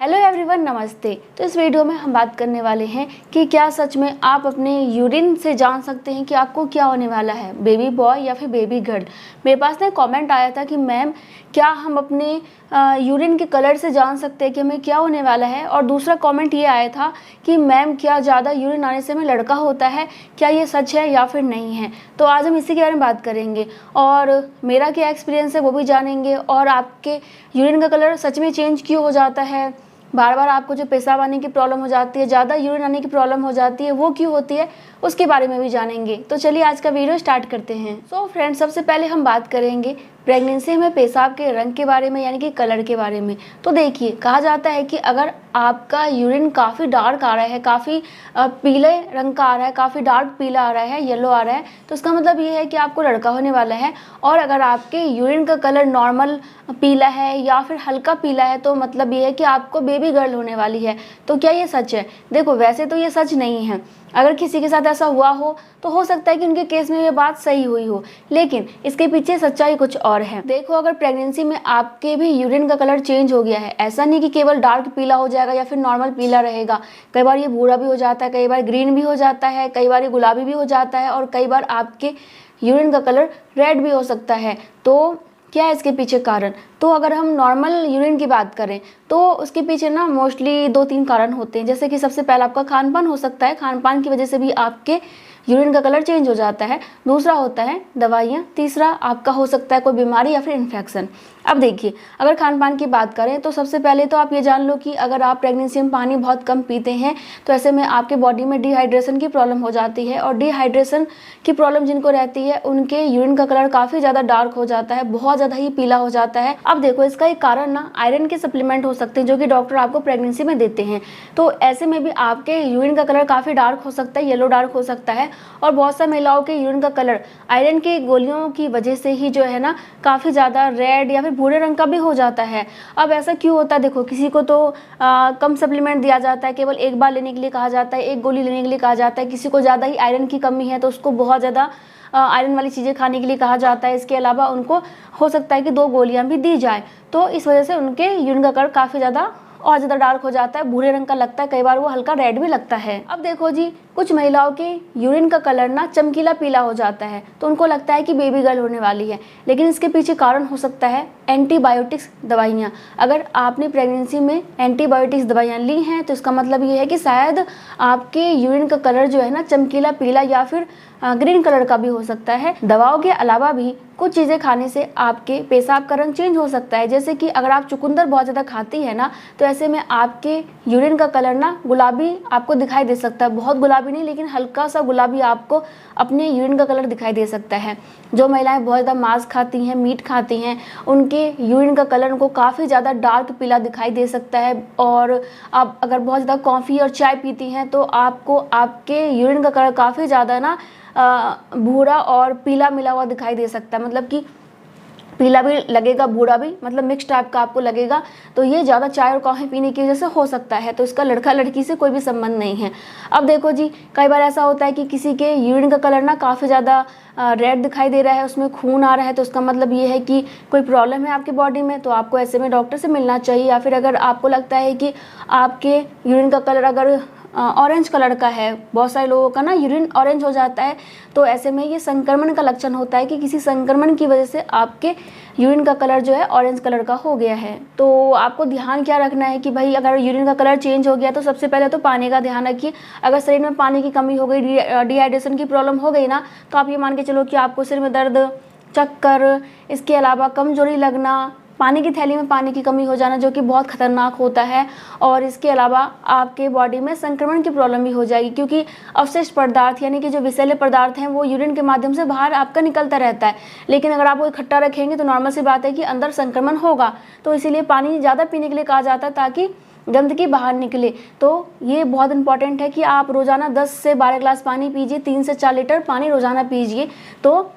Hello everyone, नमस्ते। तो इस वीडियो में हम बात करने वाले हैं कि क्या सच में आप अपने यूरिन से जान सकते हैं कि आपको क्या होने वाला है, बेबी बॉय या फिर बेबी गर्ल। मेरे पास ना कमेंट आया था कि मैम क्या हम अपने यूरिन के कलर से जान सकते हैं कि हमें क्या होने वाला है। और दूसरा कमेंट ये आया था कि मैम क्या ज़्यादा यूरिन आने से हमें लड़का होता है, क्या ये सच है या फिर नहीं है। तो आज हम इसी के बारे में बात करेंगे और मेरा क्या एक्सपीरियंस है वो भी जानेंगे। और आपके यूरिन का कलर सच में चेंज क्यों हो जाता है, बार बार आपको जो पेशाब आने की प्रॉब्लम हो जाती है, ज़्यादा यूरिन आने की प्रॉब्लम हो जाती है, वो क्यों होती है, उसके बारे में भी जानेंगे। तो चलिए आज का वीडियो स्टार्ट करते हैं। सो फ्रेंड्स, सबसे पहले हम बात करेंगे प्रेगनेंसी में पेशाब के रंग के बारे में, यानी कि कलर के बारे में। तो देखिए, कहा जाता है कि अगर आपका यूरिन काफ़ी डार्क आ रहा है, काफ़ी पीले रंग का आ रहा है, काफ़ी डार्क पीला आ रहा है, येलो आ रहा है, तो इसका मतलब ये है कि आपको लड़का होने वाला है। और अगर आपके यूरिन का कलर नॉर्मल पीला है या फिर हल्का पीला है तो मतलब ये है कि आपको बेबी गर्ल होने वाली है। तो क्या ये सच है? देखो, वैसे तो ये सच नहीं है। अगर किसी के साथ ऐसा हुआ हो तो हो सकता है कि उनके केस में ये बात सही हुई हो, लेकिन इसके पीछे सच्चाई कुछ और है। देखो, अगर प्रेगनेंसी में आपके भी यूरिन का कलर चेंज हो गया है, ऐसा नहीं कि केवल डार्क पीला हो जाएगा या फिर नॉर्मल पीला रहेगा। कई बार ये भूरा भी हो जाता है, कई बार ग्रीन भी हो जाता है, कई बार ये गुलाबी भी हो जाता है और कई बार आपके यूरिन का कलर रेड भी हो सकता है। तो क्या है इसके पीछे कारण? तो अगर हम नॉर्मल यूरिन की बात करें तो उसके पीछे ना मोस्टली 2-3 कारण होते हैं। जैसे कि सबसे पहला आपका खान पान हो सकता है, खान पान की वजह से भी आपके यूरिन का कलर चेंज हो जाता है। दूसरा होता है दवाइयाँ। तीसरा आपका हो सकता है कोई बीमारी या फिर इन्फेक्शन। अब देखिए, अगर खान पान की बात करें तो सबसे पहले तो आप ये जान लो कि अगर आप प्रेगनेंसी में पानी बहुत कम पीते हैं तो ऐसे में आपके बॉडी में डिहाइड्रेशन की प्रॉब्लम हो जाती है। और डिहाइड्रेशन की प्रॉब्लम जिनको रहती है उनके यूरिन का कलर काफ़ी ज़्यादा डार्क हो जाता है, बहुत ज़्यादा ही पीला हो जाता है। अब देखो, इसका एक कारण ना आयरन के सप्लीमेंट हो सकते हैं जो कि डॉक्टर आपको प्रेगनेंसी में देते हैं। तो ऐसे में भी आपके यूरिन का कलर काफ़ी डार्क हो सकता है, येलो डार्क हो सकता है। और बहुत सारी महिलाओं के यूरिन का कलर आयरन की गोलियों की वजह से ही जो है ना काफ़ी ज़्यादा रेड या फिर भूरे रंग का भी हो जाता है। अब ऐसा क्यों होता है? देखो, किसी को तो कम सप्लीमेंट दिया जाता है, केवल एक बार लेने के लिए कहा जाता है, एक गोली लेने के लिए कहा जाता है। किसी को ज़्यादा ही आयरन की कमी है तो उसको बहुत ज़्यादा आयरन वाली चीज़ें खाने के लिए कहा जाता है। इसके अलावा उनको हो सकता है कि 2 गोलियां भी दी जाए। तो इस वजह से उनके यूरिन का कलर काफ़ी ज़्यादा और ज़्यादा डार्क हो जाता है, भूरे रंग का लगता है, कई बार वो हल्का रेड भी लगता है। अब देखो जी, कुछ महिलाओं के यूरिन का कलर ना चमकीला पीला हो जाता है तो उनको लगता है कि बेबी गर्ल होने वाली है, लेकिन इसके पीछे कारण हो सकता है एंटीबायोटिक्स दवाइयाँ। अगर आपने प्रेगनेंसी में एंटीबायोटिक्स दवाइयाँ ली हैं तो इसका मतलब ये है कि शायद आपके यूरिन का कलर जो है ना चमकीला पीला या फिर ग्रीन कलर का भी हो सकता है। दवाओं के अलावा भी कुछ चीज़ें खाने से आपके पेशाब का रंग चेंज हो सकता है। जैसे कि अगर आप चुकंदर बहुत ज़्यादा खाती है ना तो ऐसे में आपके यूरिन का कलर ना गुलाबी आपको दिखाई दे सकता है। बहुत गुलाबी नहीं, लेकिन हल्का सा गुलाबी आपको अपने यूरिन का कलर दिखाई दे सकता है। जो महिलाएं बहुत ज़्यादा मांस खाती हैं, मीट खाती हैं, उनके यूरिन का कलर उनको काफ़ी ज़्यादा डार्क पीला दिखाई दे सकता है। और आप अगर बहुत ज़्यादा कॉफ़ी और चाय पीती हैं तो आपको आपके यूरिन का कलर काफ़ी ज़्यादा ना भूरा और पीला मिला हुआ दिखाई दे सकता है। मतलब कि पीला भी लगेगा, भूरा भी, मतलब मिक्स टाइप का आपको लगेगा। तो ये ज़्यादा चाय और कॉफ़ी पीने की वजह से हो सकता है। तो इसका लड़का लड़की से कोई भी संबंध नहीं है। अब देखो जी, कई बार ऐसा होता है कि किसी के यूरिन का कलर ना काफ़ी ज़्यादा रेड दिखाई दे रहा है, उसमें खून आ रहा है, तो उसका मतलब ये है कि कोई प्रॉब्लम है आपके बॉडी में। तो आपको ऐसे में डॉक्टर से मिलना चाहिए। या फिर अगर आपको लगता है कि आपके यूरिन का कलर अगर ऑरेंज कलर का है, बहुत सारे लोगों का ना यूरिन ऑरेंज हो जाता है, तो ऐसे में ये संक्रमण का लक्षण होता है कि किसी संक्रमण की वजह से आपके यूरिन का कलर जो है ऑरेंज कलर का हो गया है। तो आपको ध्यान क्या रखना है कि भाई अगर यूरिन का कलर चेंज हो गया तो सबसे पहले तो पानी का ध्यान रखिए। अगर शरीर में पानी की कमी हो गई, डिहाइड्रेशन की प्रॉब्लम हो गई ना, तो आप ये मान के चलो कि आपको सिर में दर्द, चक्कर, इसके अलावा कमजोरी लगना, पानी की थैली में पानी की कमी हो जाना, जो कि बहुत खतरनाक होता है। और इसके अलावा आपके बॉडी में संक्रमण की प्रॉब्लम भी हो जाएगी, क्योंकि अवशिष्ट पदार्थ यानी कि जो विषैले पदार्थ हैं वो यूरिन के माध्यम से बाहर आपका निकलता रहता है। लेकिन अगर आप वो इकट्ठा रखेंगे तो नॉर्मल सी बात है कि अंदर संक्रमण होगा। तो इसीलिए पानी ज़्यादा पीने के लिए कहा जाता है ताकि गंदगी बाहर निकले। तो ये बहुत इंपॉर्टेंट है कि आप रोज़ाना 10 से 12 गिलास पानी पीजिए, 3 से 4 लीटर पानी रोज़ाना पीजिए। तो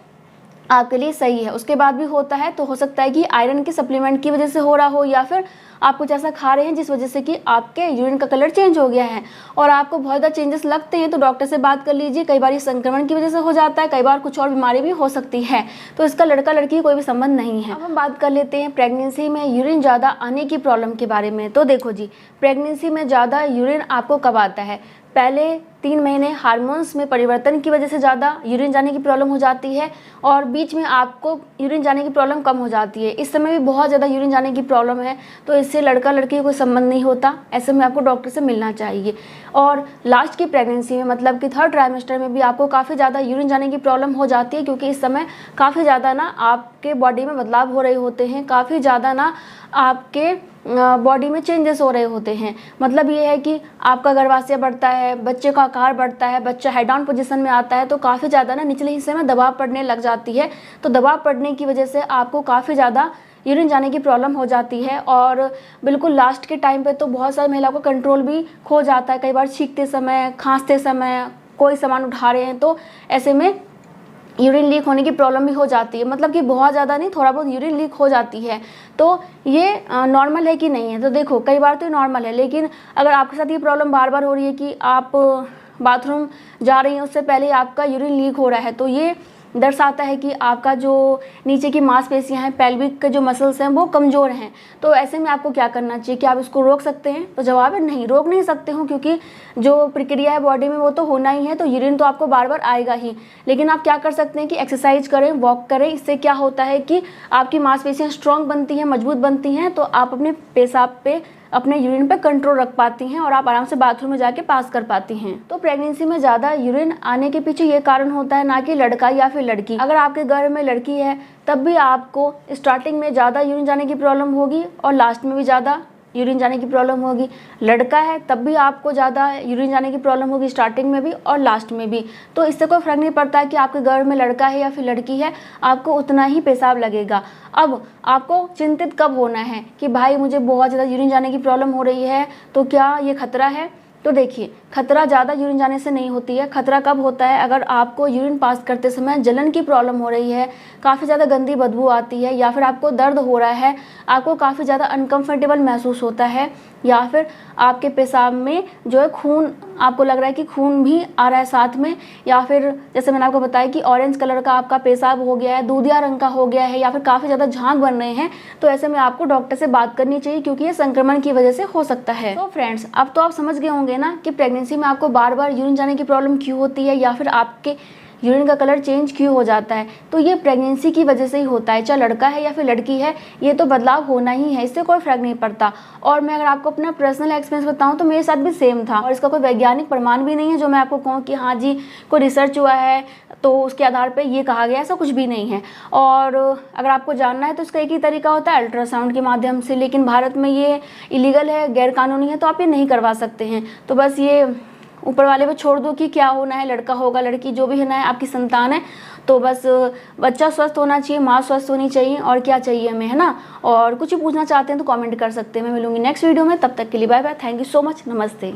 आपके लिए सही है। उसके बाद भी होता है तो हो सकता है कि आयरन के सप्लीमेंट की वजह से हो रहा हो, या फिर आप कुछ ऐसा खा रहे हैं जिस वजह से कि आपके यूरिन का कलर चेंज हो गया है और आपको बहुत ज़्यादा चेंजेस लगते हैं, तो डॉक्टर से बात कर लीजिए। कई बार ये संक्रमण की वजह से हो जाता है, कई बार कुछ और बीमारी भी हो सकती है, तो इसका लड़का लड़की कोई भी संबंध नहीं है। अब हम बात कर लेते हैं प्रेगनेंसी में यूरिन ज़्यादा आने की प्रॉब्लम के बारे में। तो देखो जी, प्रेगनेंसी में ज़्यादा यूरिन आपको कब आता है? पहले 3 महीने हार्मोन्स में परिवर्तन की वजह से ज़्यादा यूरिन जाने की प्रॉब्लम हो जाती है, और बीच में आपको यूरिन जाने की प्रॉब्लम कम हो जाती है। इस समय भी बहुत ज़्यादा यूरिन जाने की प्रॉब्लम है, तो इससे लड़का लड़की का कोई संबंध नहीं होता। ऐसे में आपको डॉक्टर से मिलना चाहिए। और लास्ट की प्रेगनेंसी में, मतलब कि 3rd ट्राइमेस्टर में भी आपको काफ़ी ज़्यादा यूरिन जाने की प्रॉब्लम हो जाती है, क्योंकि इस समय काफ़ी ज़्यादा ना आपके बॉडी में बदलाव हो रहे होते हैं, काफ़ी ज़्यादा ना आपके बॉडी में चेंजेस हो रहे होते हैं। मतलब ये है कि आपका गर्भाशय बढ़ता है, बच्चे का आकार बढ़ता है, बच्चा हेड डाउन पोजीशन में आता है, तो काफ़ी ज़्यादा ना निचले हिस्से में दबाव पड़ने लग जाती है। तो दबाव पड़ने की वजह से आपको काफ़ी ज़्यादा यूरिन जाने की प्रॉब्लम हो जाती है। और बिल्कुल लास्ट के टाइम पे तो बहुत सारी महिलाओं का कंट्रोल भी खो जाता है। कई बार छींकते समय, खांसते समय, कोई सामान उठा रहे हैं तो ऐसे में यूरिन लीक होने की प्रॉब्लम भी हो जाती है। मतलब कि बहुत ज़्यादा नहीं, थोड़ा बहुत यूरिन लीक हो जाती है। तो ये नॉर्मल है कि नहीं है? तो देखो, कई बार तो ये नॉर्मल है, लेकिन अगर आपके साथ ये प्रॉब्लम बार बार हो रही है कि आप बाथरूम जा रही हैं, उससे पहले आपका यूरिन लीक हो रहा है, तो ये दर्शाता है कि आपका जो नीचे की मांसपेशियां हैं, पेल्विक के जो मसल्स हैं, वो कमज़ोर हैं। तो ऐसे में आपको क्या करना चाहिए कि आप इसको रोक सकते हैं? तो जवाब है नहीं, रोक नहीं सकते हो, क्योंकि जो प्रक्रिया है बॉडी में वो तो होना ही है, तो यूरिन तो आपको बार बार आएगा ही। लेकिन आप क्या कर सकते हैं कि एक्सरसाइज करें, वॉक करें। इससे क्या होता है कि आपकी मांसपेशियां स्ट्रॉन्ग बनती हैं, मजबूत बनती हैं, तो आप अपने पेशाब पे, अपने यूरिन पे कंट्रोल रख पाती हैं और आप आराम से बाथरूम में जाके पास कर पाती हैं। तो प्रेगनेंसी में ज़्यादा यूरिन आने के पीछे ये कारण होता है, ना कि लड़का या फिर लड़की। अगर आपके घर में लड़की है तब भी आपको स्टार्टिंग में ज़्यादा यूरिन जाने की प्रॉब्लम होगी और लास्ट में भी ज़्यादा यूरिन जाने की प्रॉब्लम होगी। लड़का है तब भी आपको ज़्यादा यूरिन जाने की प्रॉब्लम होगी, स्टार्टिंग में भी और लास्ट में भी। तो इससे कोई फ़र्क नहीं पड़ता है कि आपके घर में लड़का है या फिर लड़की है, आपको उतना ही पेशाब लगेगा। अब आपको चिंतित कब होना है कि भाई मुझे बहुत ज़्यादा यूरिन जाने की प्रॉब्लम हो रही है, तो क्या ये खतरा है? तो देखिए, खतरा ज़्यादा यूरिन जाने से नहीं होती है। खतरा कब होता है? अगर आपको यूरिन पास करते समय जलन की प्रॉब्लम हो रही है, काफ़ी ज़्यादा गंदी बदबू आती है, या फिर आपको दर्द हो रहा है, आपको काफ़ी ज़्यादा अनकंफर्टेबल महसूस होता है, या फिर आपके पेशाब में जो है खून, आपको लग रहा है कि खून भी आ रहा है साथ में, या फिर जैसे मैंने आपको बताया कि ऑरेंज कलर का आपका पेशाब हो गया है, दूधिया रंग का हो गया है, या फिर काफ़ी ज़्यादा झाग बन रहे हैं, तो ऐसे में आपको डॉक्टर से बात करनी चाहिए, क्योंकि ये संक्रमण की वजह से हो सकता है। तो फ्रेंड्स, अब तो आप समझ गए होंगे ना कि प्रेगनेंसी में आपको बार बार यूरिन जाने की प्रॉब्लम क्यों होती है, या फिर आपके यूरिन का कलर चेंज क्यों हो जाता है। तो ये प्रेगनेंसी की वजह से ही होता है, चाहे लड़का है या फिर लड़की है, ये तो बदलाव होना ही है, इससे कोई फर्क नहीं पड़ता। और मैं अगर आपको अपना पर्सनल एक्सपीरियंस बताऊं तो मेरे साथ भी सेम था, और इसका कोई वैज्ञानिक प्रमाण भी नहीं है जो मैं आपको कहूँ कि हाँ जी कोई रिसर्च हुआ है तो उसके आधार पर ये कहा गया, ऐसा कुछ भी नहीं है। और अगर आपको जानना है तो इसका एक ही तरीका होता है, अल्ट्रासाउंड के माध्यम से, लेकिन भारत में ये इलीगल है, गैर कानूनी है, तो आप ये नहीं करवा सकते हैं। तो बस ये ऊपर वाले पे छोड़ दो कि क्या होना है, लड़का होगा लड़की, जो भी होना है, आपकी संतान है, तो बस बच्चा स्वस्थ होना चाहिए, माँ स्वस्थ होनी चाहिए, और क्या चाहिए हमें, है ना। और कुछ भी पूछना चाहते हैं तो कमेंट कर सकते हैं। मैं मिलूंगी नेक्स्ट वीडियो में, तब तक के लिए bye bye, thank you so much, नमस्ते।